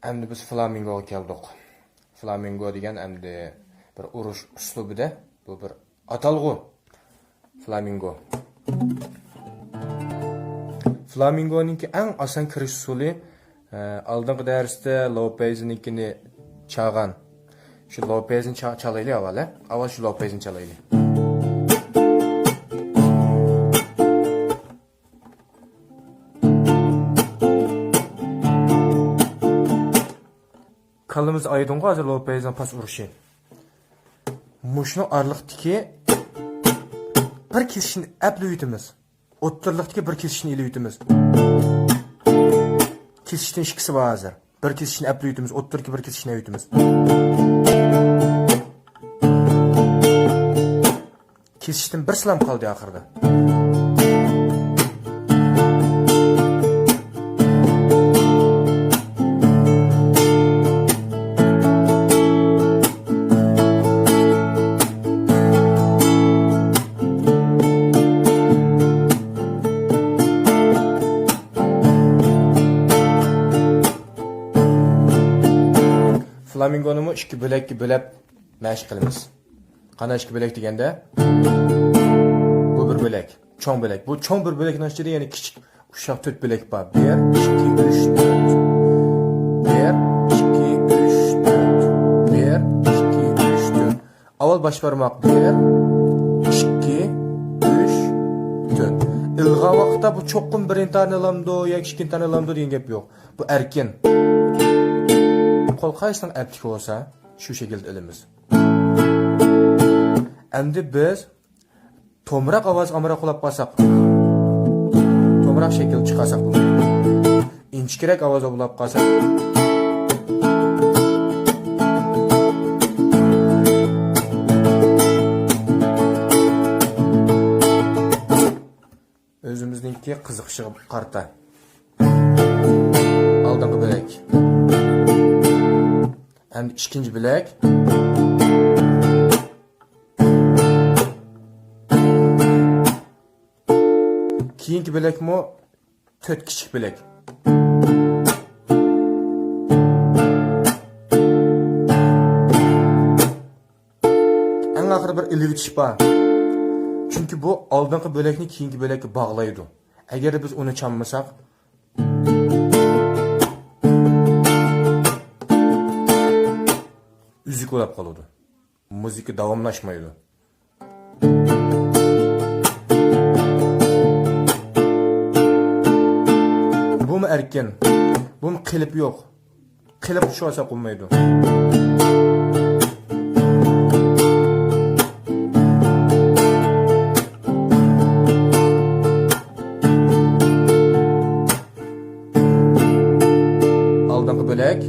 Endi biz flamingoga keldik. Flamingo degan endi bir urush uslubida, bu bir atalg'u. Flamingo. Flamingo'ninki eng oson kirish usuli oldingi darsda Lopez'ninkini chalgan. Shu Lopez'ni chalaylik avval. Avval shu Lopez'ni chalaylik. Kalımız aydınғы hazır Lopez'den pas uruşu. Muşnu arlıqdaki bir kesişini əpli ütümüz. Otturluqdaki bir kesişini ili ütümüz. Kesişten işkisi var hazır. Bir kesişini əpli ütümüz. Otturluqdaki bir kesişini ütümüz. Kesişten bir sılam kaldı axırda. Flamingo'nu iki bölekki bölep məşq qilamiz. Qana iki bölek degende bu bir bölek, çoğ bölek. Bu çoğ bir böleknin içinde yani küçük uşaq 4 bölek var. 1 2 3 4. 1 2 3 4. 1 2 3 4. Avval baş barmaq 1 2 3 4. İlğa vaqtda bu çoğun birinci tanılamdı, ya ikinci tanılamdı degan gap yo'q. Bu erkin. Qol qaysdan aplik olsa, shu şekilde elimiz. Endi biz tomraq ovoz amra qulab qalsaq, tomraq şekil chiqasak bu. Inchkirak ovoz qulab qalsak, özümüzningki qiziqishi qarta. Oldingi bilek. Hem ikinci bilek. Keyingi bilek mi? 4 küçük bilek. En ahırı bir ilivitiş var. Çünkü bu aldığınki bilekni keyingi bilekle bağlaydı. Eğer biz onu çalmasak üzük olab qoladi. Muzika davomlashmaydi. Bu mu erkin? Bu mu qilib yo'q? Qilib shu olsa qolmaydi. Oldingi bilek,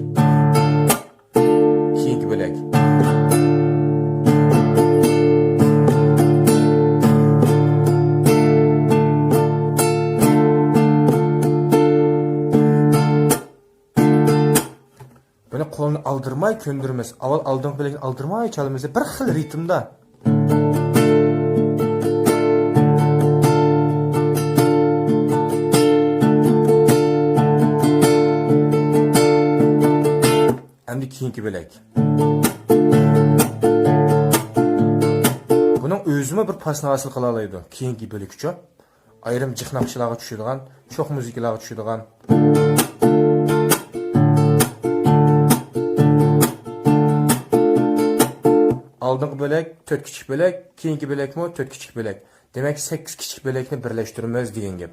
keyingi bilek. Buni qo'lni aldırmay köndürmez. Avval oldingi bilekni aldırmay çalımızda bir xil ritmda. Endi keyingi bilek. Bunun özüme bir pasni hosil qila oladi. Keyingi bilek uchun ayrim jixnaqchilarga tushadigan, sho'x muzikalarga tushadigan. Oldingi bilek 4 kichik bilek, keyingi bilekmi 4 kichik bilek. Demak 8 kichik bilekni birlashtiramiz degan gap.